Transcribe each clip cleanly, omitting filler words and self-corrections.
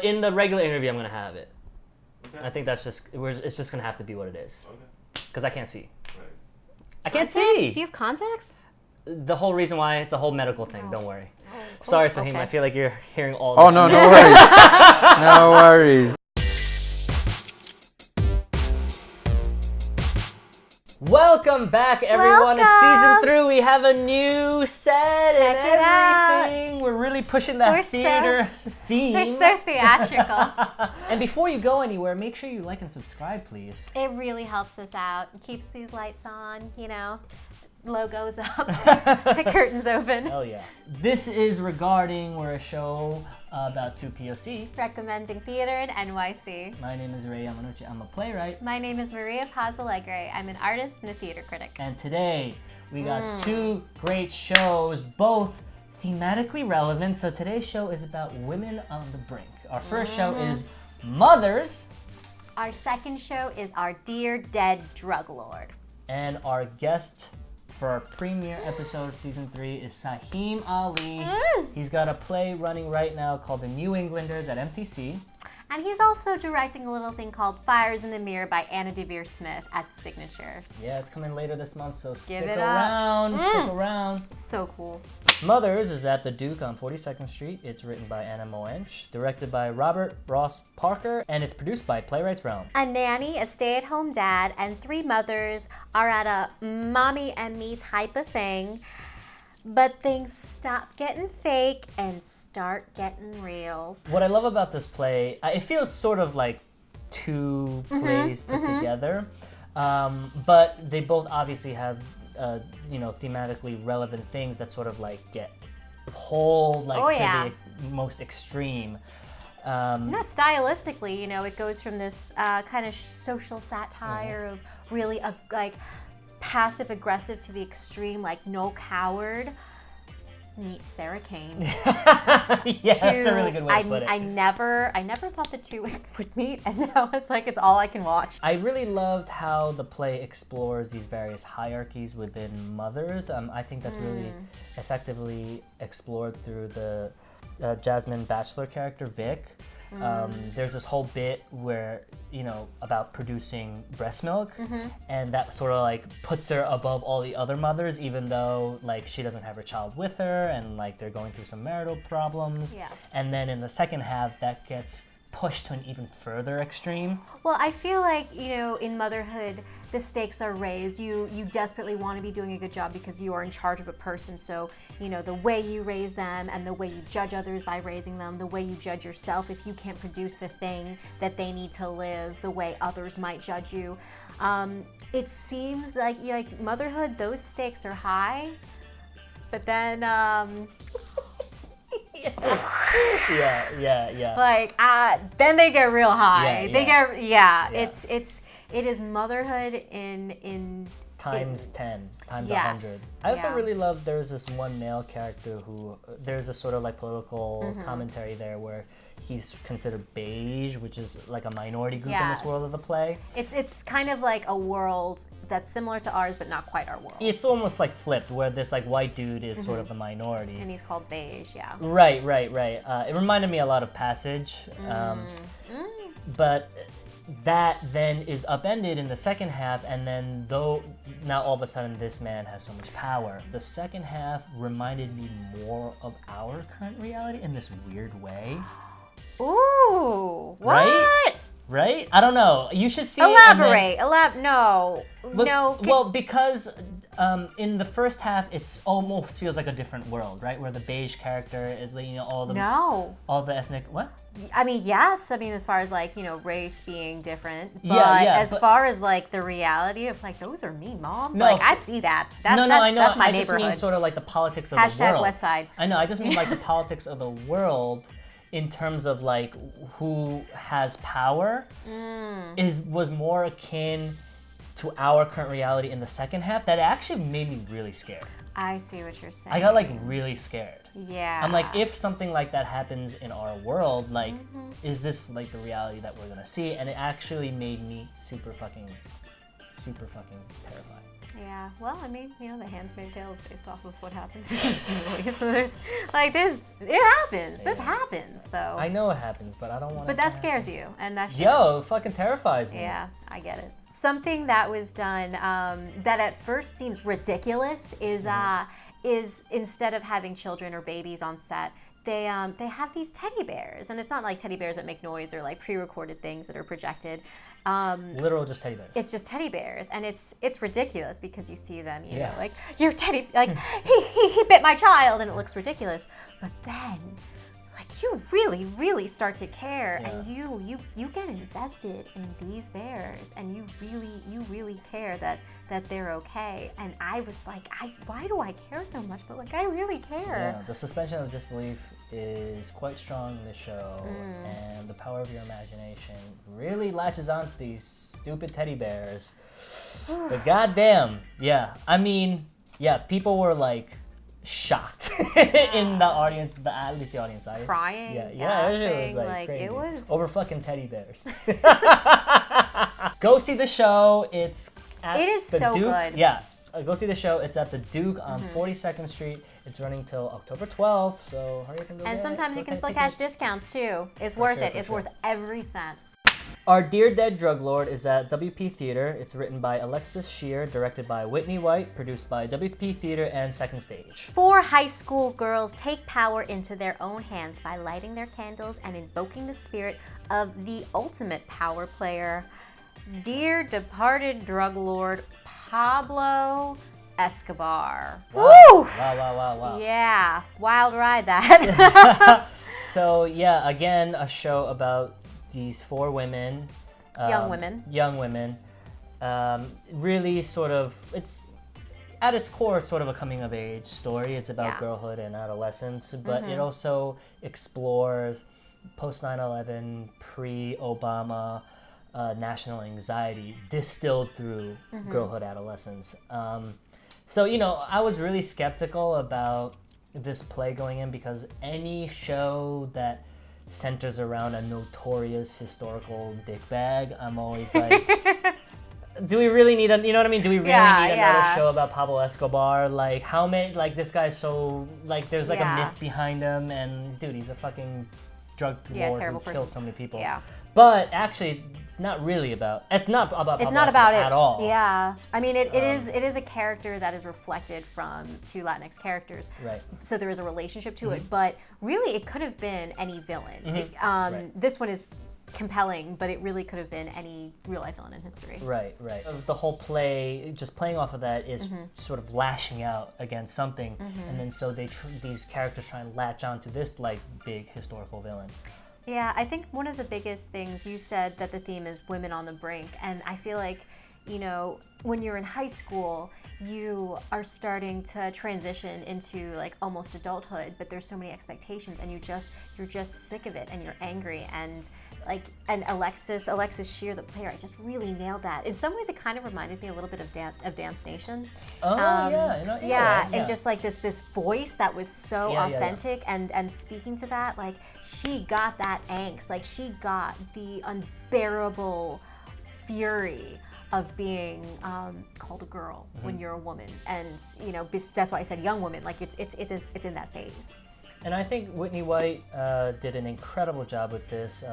But in the regular interview, I'm gonna have it. Okay. I think it's just gonna have to be what it is. Okay. Because I can't see. Right. I can't see. Do you have contacts? The whole reason why it's a whole medical thing. Oh. Don't worry. Oh, cool. Sorry, Saheem. Okay. I feel like you're hearing all. Oh, no worries. No worries. Welcome back, everyone. It's season 3. We have a new set Check it out. and everything. We're really pushing that We're theater theme. They're so theatrical. And before you go anywhere, make sure you like and subscribe, please. It really helps us out. Keeps these lights on, you know. Logos up, the curtains open. Oh yeah. This is regarding we're a show about 2POC. Recommending theater in NYC. My name is Ray Yamanuchi. I'm a playwright. My name is Maria Paz Alegre. I'm an artist and a theater critic. And today we got 2 great shows, both thematically relevant. So today's show is about women on the brink. Our first show is Mothers. Our second show is Our Dear Dead Drug Lord. And our guest for our premiere episode of season 3 is Saheem Ali. He's got a play running right now called The New Englanders at MTC. And he's also directing a little thing called Fires in the Mirror by Anna Devere Smith at Signature. Yeah, it's coming later this month, so stick it up. around. Stick around. So cool. Mothers is at the Duke on 42nd Street. It's written by Anna Moench, directed by Robert Ross Parker, and it's produced by Playwrights Realm. A nanny, a stay-at-home dad, and 3 mothers are at a mommy and me type of thing. But things stop getting fake and start getting real. What I love about this play, it feels sort of like 2 plays put together, but they both obviously have, thematically relevant things that sort of like get pulled like to the most extreme. No, stylistically, you know, it goes from this kind of social satire of really like passive aggressive to the extreme, like No Coward meets Sarah Kane. Yeah, that's a really good way to put it. I never thought the two would meet, and now it's like it's all I can watch. I really loved how the play explores these various hierarchies within mothers. I think that's really effectively explored through the Jasmine Batchelor character, Vic. There's this whole bit where, about producing breast milk, and that sort of like puts her above all the other mothers, even though like she doesn't have her child with her, and like they're going through some marital problems. Yes. And then in the second half, that gets pushed to an even further extreme. Well, I feel like, in motherhood, the stakes are raised. You desperately want to be doing a good job because you are in charge of a person. So, the way you raise them and the way you judge others by raising them, the way you judge yourself if you can't produce the thing that they need to live, the way others might judge you. It seems like motherhood, those stakes are high, but then... Yeah. Then they get real high. It is motherhood in times 10, times Yes. 100. I also Yeah. really love there's this one male character who, there's a sort of like political commentary there where he's considered beige, which is like a minority group in this world of the play. It's kind of like a world that's similar to ours, but not quite our world. It's almost like flipped, where this like white dude is sort of the minority. And he's called beige, yeah. Right. It reminded me a lot of Passage, but that then is upended in the second half, and then now all of a sudden this man has so much power. The second half reminded me more of our current reality in this weird way. Ooh, what? Right? I don't know. You should see it. Elaborate. No. Well, because in the first half, it's almost feels like a different world, right? Where the beige character is, all the ethnic what? I mean, yes. I mean, as far as like race being different, but but far as like the reality of like those are me moms, No, like I see that. That's I know. That's my I just neighborhood. mean sort of like the politics of the world. West Side. I know. I just mean like the politics of the world. In terms of like who has power, was more akin to our current reality in the second half. That actually made me really scared. I see what you're saying. I got like really scared. Yeah. I'm like, if something like that happens in our world, like, is this like the reality that we're gonna see? And it actually made me super fucking terrified. Yeah, well, I mean, you know, The Handmaid's Tale is based off of what happens in the movie. So it happens. This happens. So I know it happens, but I don't want. But that scares you, and that shit. Yo, it fucking terrifies me. Yeah, I get it. Something that was done that at first seems ridiculous is instead of having children or babies on set, they have these teddy bears, and it's not like teddy bears that make noise or like pre-recorded things that are projected. Literal just teddy bears. It's just teddy bears, and it's ridiculous because you see them, you know, like your teddy, like he bit my child, and it looks ridiculous. But then, like you really start to care, and you get invested in these bears, and you really care that they're okay. And I was like, why do I care so much? But like I really care. Yeah, the suspension of disbelief is quite strong in the show, and the power of your imagination really latches onto these stupid teddy bears. But goddamn, yeah. I mean, yeah, people were like shocked in the audience, at least the audience side. Crying, gasping, it was like crazy. It was over fucking teddy bears. Go see the show. It is so Duke. good. Yeah. Go see the show. It's at the Duke on 42nd Street. It's running till October 12th, so hurry up and go. And sometimes you can still tickets. catch discounts too. It's worth it. It's sure. worth every cent. Our Dear Dead Drug Lord is at WP Theater. It's written by Alexis Shear, directed by Whitney White, produced by WP Theater and Second Stage. 4 high school girls take power into their own hands by lighting their candles and invoking the spirit of the ultimate power player, dear departed drug lord Pablo Escobar. Wow. Woo! Wow. Yeah, wild ride that. So yeah, again, a show about these 4 women. Young women. Really sort of, it's at its core, it's sort of a coming of age story. It's about girlhood and adolescence, but it also explores post 9/11, pre-Obama national anxiety distilled through girlhood, adolescence. So, you know, I was really skeptical about this play going in because any show that centers around a notorious historical dickbag, I'm always like, do we really need you know what I mean? Do we really need another show about Pablo Escobar? Like, how many, like, this guy's so, like, there's like a myth behind him, and dude, he's a fucking drug lord who killed so many people. Yeah. But actually, it's not really about. It's not about. Pablo It's not about Escobar it at all. Yeah, I mean, it is a character that is reflected from 2 Latinx characters. Right. So there is a relationship to it, but really, it could have been any villain. Right. This one is compelling, but it really could have been any real life villain in history. Right. The whole play, just playing off of that, is sort of lashing out against something, and then so these characters try and latch onto this like big historical villain. Yeah, I think one of the biggest things, you said that the theme is women on the brink, and I feel like, you know, when you're in high school, you are starting to transition into like almost adulthood, but there's so many expectations, and you're just sick of it, and you're angry, and Alexis Shear, the playwright, just really nailed that. In some ways, it kind of reminded me a little bit of Dance Nation. Oh yeah, and just like this voice that was so authentic and speaking to that, like she got that angst, like she got the unbearable fury of being called a girl when you're a woman, and you know that's why I said young woman. Like it's in that phase. And I think Whitney White did an incredible job with this.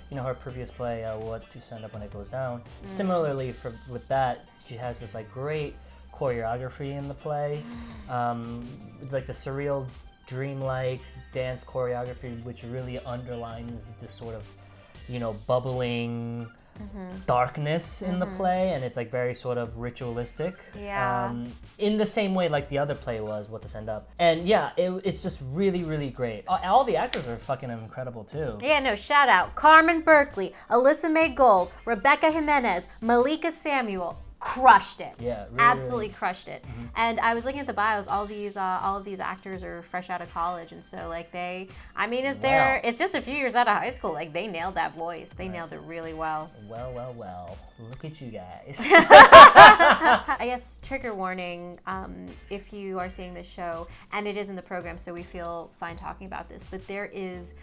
You know, her previous play, What to Send Up When It Goes Down. Similarly, with that, she has this like great choreography in the play, like the surreal, dreamlike dance choreography, which really underlines this sort of, you know, bubbling darkness in the play, and it's like very sort of ritualistic. Yeah. In the same way like the other play was, What to Send Up. And yeah, it's just really, really great. All the actors are fucking incredible too. Yeah, no, shout out Carmen Berkeley, Alyssa Mae Gold, Rebecca Jimenez, Malika Samuel. Crushed it. Yeah, really, absolutely really. Crushed it. And I was looking at the bios. All of these actors are fresh out of college, and so like it's just a few years out of high school. Like they nailed that voice. They nailed it really well. Well. Look at you guys. I guess trigger warning. If you are seeing this show, and it is in the program, so we feel fine talking about this. But there is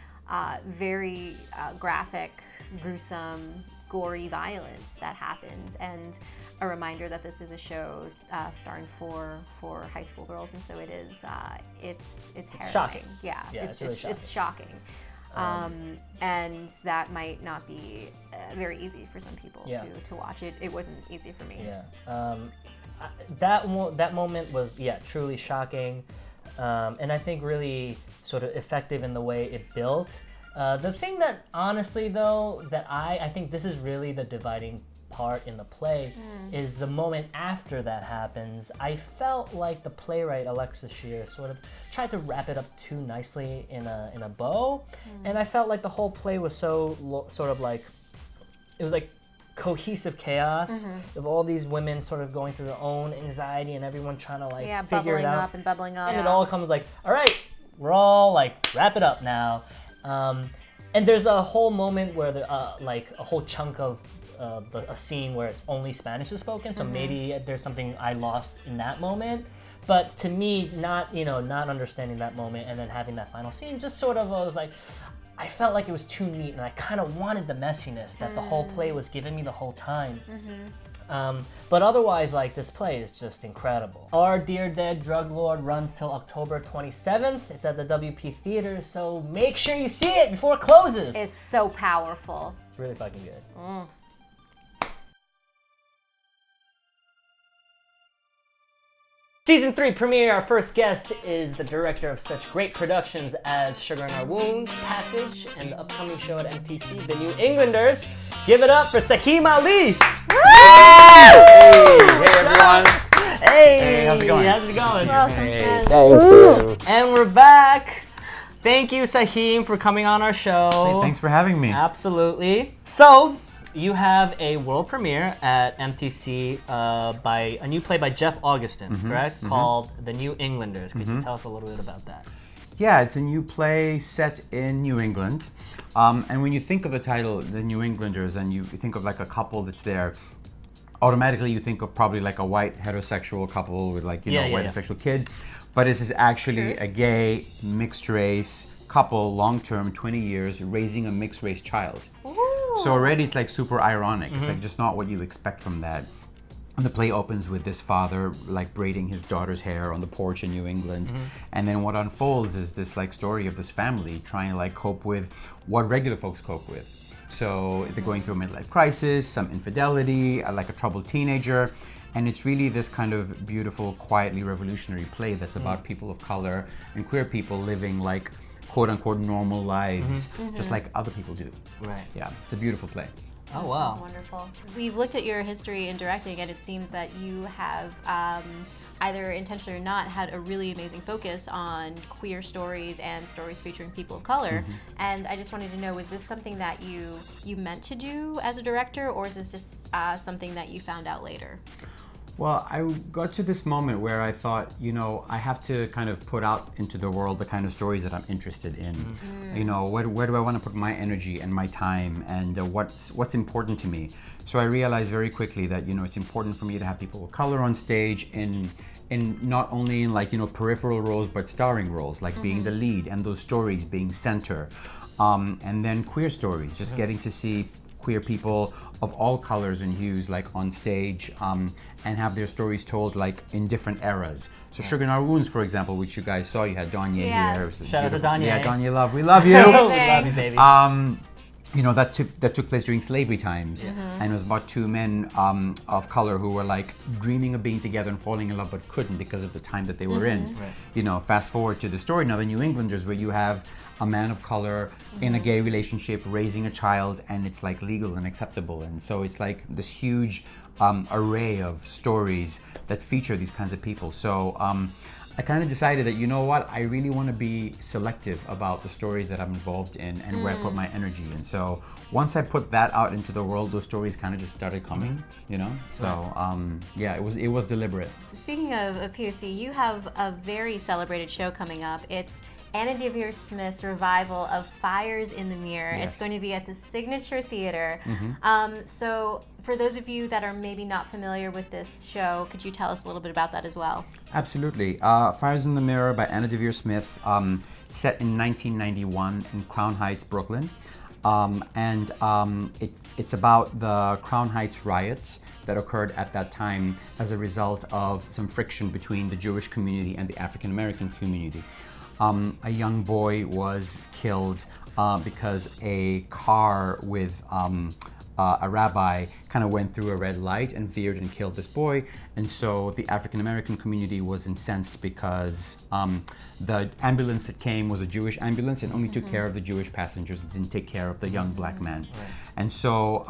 very graphic, gruesome gory violence that happens, and a reminder that this is a show starring four high school girls, and so it is it's harrowing. Shocking. Yeah, it's really shocking. It's shocking. And that might not be very easy for some people to watch. It wasn't easy for me. Yeah. That moment was truly shocking, and I think really sort of effective in the way it built. The thing that honestly though that I think this is really the dividing part in the play is the moment after that happens. I felt like the playwright Alexis Shear sort of tried to wrap it up too nicely in a bow, and I felt like the whole play was so sort of like it was like cohesive chaos of all these women sort of going through their own anxiety and everyone trying to like figure it out. bubbling up. And it all comes like, all right, we're all like, wrap it up now. And there's a whole moment where like a whole chunk of a scene where only Spanish is spoken. So maybe there's something I lost in that moment. But to me, not understanding that moment and then having that final scene, just sort of was like, I felt like it was too neat, and I kind of wanted the messiness that the whole play was giving me the whole time. But otherwise, like, this play is just incredible. Our Dear Dead Drug Lord runs till October 27th. It's at the WP Theater, so make sure you see it before it closes. It's so powerful. It's really fucking good. Season 3 premiere, our first guest is the director of such great productions as Sugar in Our Wounds, Passage, and the upcoming show at MTC, The New Englanders. Give it up for Saheem Ali! Hey everyone. Hey, how's it going? How's it going? Welcome. Hey, thank you. And we're back. Thank you, Saheem, for coming on our show. Thanks for having me. Absolutely. So, you have a world premiere at MTC by a new play by Jeff Augustin, correct? Called The New Englanders. Could you tell us a little bit about that? Yeah, it's a new play set in New England. And when you think of the title, The New Englanders, and you think of like a couple that's there, automatically you think of probably like a white heterosexual couple with like, white heterosexual kid. But this is actually a gay, mixed race couple, long-term, 20 years, raising a mixed race child. Ooh. So already it's like super ironic. It's like just not what you expect from that. And the play opens with this father like braiding his daughter's hair on the porch in New England. And then what unfolds is this like story of this family trying to like cope with what regular folks cope with. So they're going through a midlife crisis, some infidelity, like a troubled teenager. And it's really this kind of beautiful, quietly revolutionary play that's about people of color and queer people living like quote unquote normal lives, just like other people do. Right. Yeah, it's a beautiful play. Oh, That wow. sounds wonderful. We've looked at your history in directing, and it seems that you have, either intentionally or not, had a really amazing focus on queer stories and stories featuring people of color. And I just wanted to know, was this something that you meant to do as a director, or is this just something that you found out later? Well, I got to this moment where I thought, I have to kind of put out into the world the kind of stories that I'm interested in. Where do I want to put my energy and my time, and what's important to me? So I realized very quickly that, it's important for me to have people of color on stage in not only in like, peripheral roles, but starring roles, like being the lead and those stories being center. And then queer stories, just getting to see queer people of all colors and hues like on stage and have their stories told like in different eras. So Sugar in Our Wounds, for example, which you guys saw, you had Danya here. It was Shout out to beautiful. Danya. Yeah, Danya Love, we love you. We love you, baby. That took place during slavery times, and it was about two men of color who were like dreaming of being together and falling in love but couldn't because of the time that they were in. Right. Fast forward to the story now, The New Englanders, where you have a man of color in a gay relationship raising a child, and it's like legal and acceptable, and so it's like this huge array of stories that feature these kinds of people. So I kind of decided that, I really want to be selective about the stories that I'm involved in and where I put my energy. And so once I put that out into the world, those stories kind of just started coming, So it was deliberate. Speaking of POC, you have a very celebrated show coming up. It's Anna Deavere Smith's revival of Fires in the Mirror. Yes. It's going to be at the Signature Theater. So for those of you that are maybe not familiar with this show, could you tell us a little bit about that as well? Absolutely. Fires in the Mirror by Anna Deavere Smith, set in 1991 in Crown Heights, Brooklyn. It's about the Crown Heights riots that occurred at that time as a result of some friction between the Jewish community and the African American community. A young boy was killed because a car with a rabbi kind of went through a red light and veered and killed this boy. And so the African American community was incensed because the ambulance that came was a Jewish ambulance and only took care of the Jewish passengers, didn't take care of the young black man. Right. And so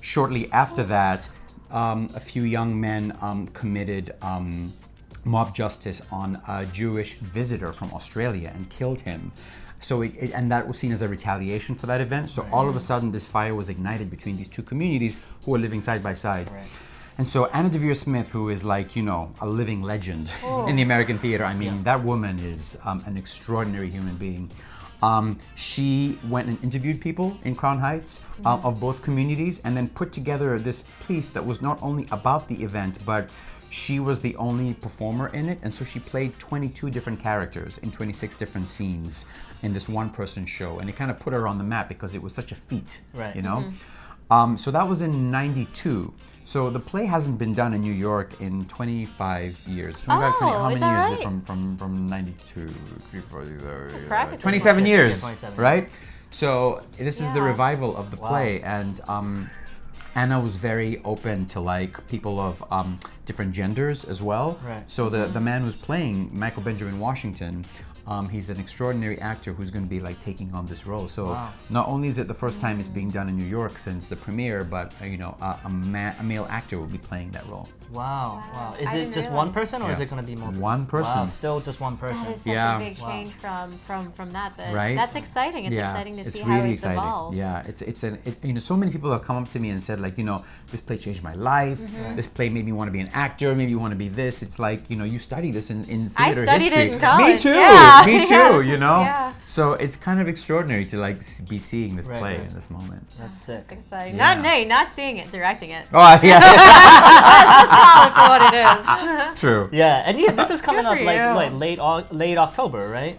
shortly after that, a few young men committed mob justice on a Jewish visitor from Australia and killed him. So and that was seen as a retaliation for that event. So all of a sudden this fire was ignited between these two communities who were living side by side. Right. And so Anna Deavere Smith, who is like, you know, a living legend in the American theater, I mean, that woman is an extraordinary human being. She went and interviewed people in Crown Heights of both communities and then put together this piece that was not only about the event, but she was the only performer in it, and so she played 22 different characters in 26 different scenes in this one-person show, and it kind of put her on the map because it was such a feat, you know? So that was in '92. So the play hasn't been done in New York in 25 years. 25, 20, how many years is it from 92? 27 years, 27, right? So this is the revival of the play, and Anna was very open to like people of different genders as well. Right. So the man who's playing Michael Benjamin Washington, he's an extraordinary actor who's going to be like taking on this role. So not only is it the first time it's being done in New York since the premiere, but you know a male actor will be playing that role. Wow. Is it just one person or is it going to be more? One person. Wow, still just one person. That is such a big change from that, but that's exciting. It's exciting to see really how it's evolved. Yeah, it's you know, so many people have come up to me and said like, you know, this play changed my life. This play made me want to be an actor. Made me want to be this. It's like, you know, you study this in theater history. I studied it in college. Me too. Yeah. Me too. You know. So it's kind of extraordinary to like be seeing this play in this moment. That's sick. That's exciting. Not seeing it, directing it. Oh yeah. Let's call it for what it is. True. Yeah, and this is coming up like late October, right?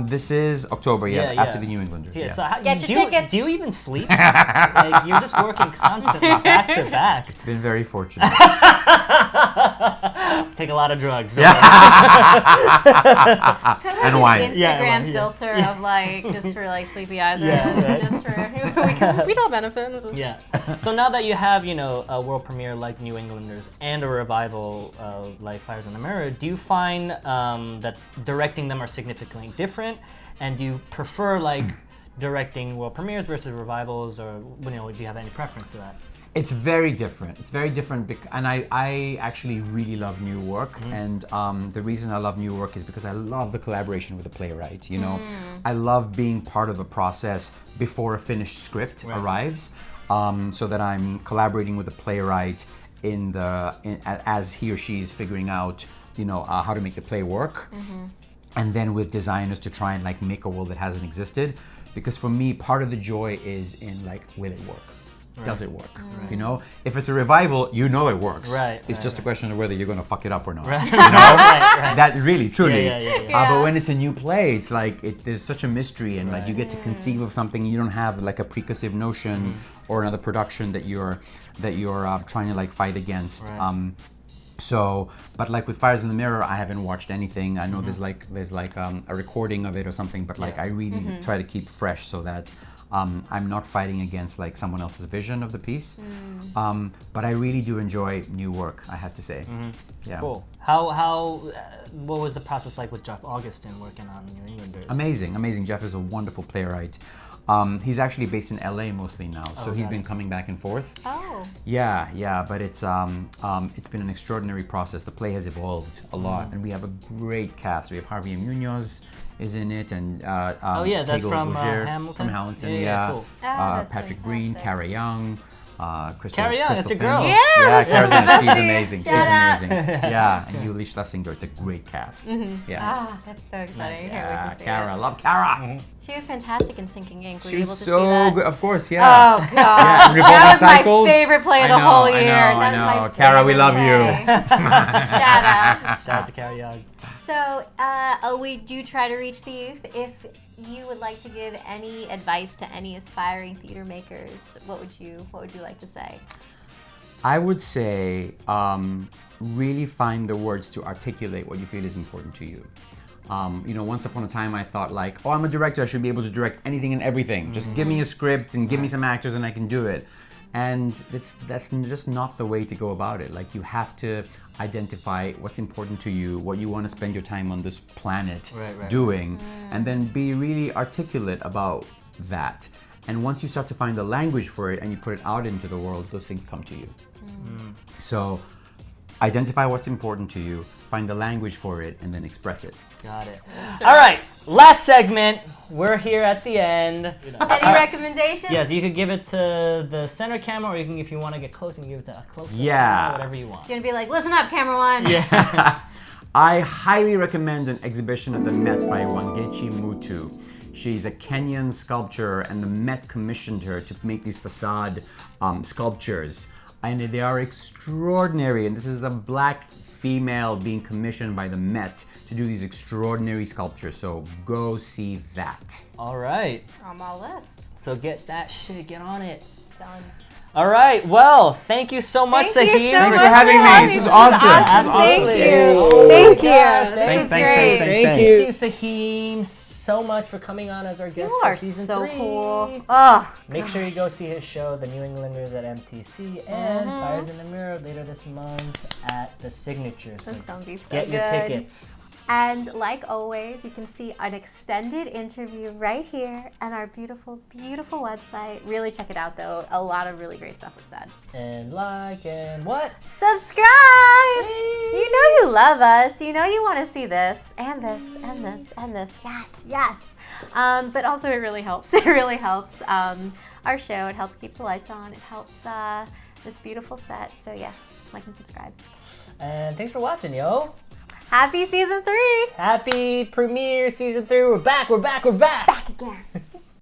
This is October, after the New Englanders. Yeah. So get your tickets. Do you even sleep? Like, you're just working constantly, back to back. It's been very fortunate. Take a lot of drugs. Yeah. And wine. Instagram filter of like just for like sleepy eyes. Just for we'd all benefit. Yeah. So now that you have, you know, a world premiere like New Englanders and a revival like Fires in the Mirror, do you find that directing them are significantly different? And do you prefer like directing world premieres versus revivals, or you know, do you have any preference to that? It's very different. It's very different, and I actually really love new work. And the reason I love new work is because I love the collaboration with the playwright. You know, I love being part of the process before a finished script arrives, so that I'm collaborating with the playwright as he or she is figuring out, you know, how to make the play work, and then with designers to try and like make a world that hasn't existed. Because for me, part of the joy is in like, will it work? Does it work? You know, if it's a revival, you know it works. It's just a question of whether you're going to fuck it up or not. You know, that really, truly. But when it's a new play, it's like there's such a mystery, and like you get to conceive of something. You don't have like a precursive notion or another production that you're trying to like fight against. So, but like with Fires in the Mirror, I haven't watched anything. I know there's like a recording of it or something, but like I really try to keep fresh so that I'm not fighting against like someone else's vision of the piece. But I really do enjoy new work, I have to say. Yeah. Cool. What was the process like with Jeff Augustin working on New Englanders? Amazing. Jeff is a wonderful playwright. He's actually based in LA mostly now, so he's been coming back and forth. Yeah, but it's been an extraordinary process. The play has evolved a lot, and we have a great cast. We have Harvey Munoz is in it, and that's from Hamilton. From Hamilton, Cool. Patrick Green, Cara Young. Carrie Young, that's a girl. Yeah, Cara's in it. She's amazing. She's amazing. Yeah, and Yuli Schlesinger. It's a great cast. Yes. That's so exciting. Yeah, Cara. I love Cara. She was fantastic in Sinking Ink. Were you She able was to so see that? good. Of course, yeah. Oh God, Yeah, and Revolving that was Cycles. my favorite play of the whole year. I know. Cara, we love you. Shout out. Shout out to Carrie Young. So we do try to reach the youth. If you would like to give any advice to any aspiring theater makers, what would you like to say? I would say really find the words to articulate what you feel is important to you. Once upon a time I thought like, oh, I'm a director, I should be able to direct anything and everything. Just give me a script and give me some actors and I can do it. And that's just not the way to go about it. Like, you have to identify what's important to you, what you want to spend your time on this planet doing, and then be really articulate about that. And once you start to find the language for it and you put it out into the world, those things come to you. So identify what's important to you, find the language for it, and then express it. Got it. All right, last segment. We're here at the end. Any recommendations? Yes, you could give it to the center camera, or you can, if you want to get close, you can give it to a close-up Yeah. camera, whatever you want. You're gonna be like, listen up, camera one. Yeah. I highly recommend an exhibition at the Met by Wangechi Mutu. She's a Kenyan sculptor, and the Met commissioned her to make these facade sculptures. And they are extraordinary. And this is the black female being commissioned by the Met to do these extraordinary sculptures. So go see that. All right. On my list. So get that shit, get on it. Done. All right. Well, thank you so much, Thank you Saheem. so Thanks much for having me. This is awesome. Absolutely. Thank you. Oh, Thank you. yeah, This is thanks, great. Thank you, Saheem, so much for coming on as our guest You for are season so 3. cool. Oh, Make sure you go see his show, The New Englanders at MTC, and Fires in the Mirror later this month at The Signature. So it's gonna be so get your good. tickets. And like always, you can see an extended interview right here on our beautiful, beautiful website. Really check it out, though. A lot of really great stuff was said. And like and what? Subscribe! You know you love us. You know you want to see this and this and this and this. Yes, yes. But also it really helps. It really helps our show. It helps keep the lights on. It helps this beautiful set. So yes, like and subscribe. And thanks for watching, yo. Happy season 3! Happy premiere season 3. We're back, we're back, we're back. Back again.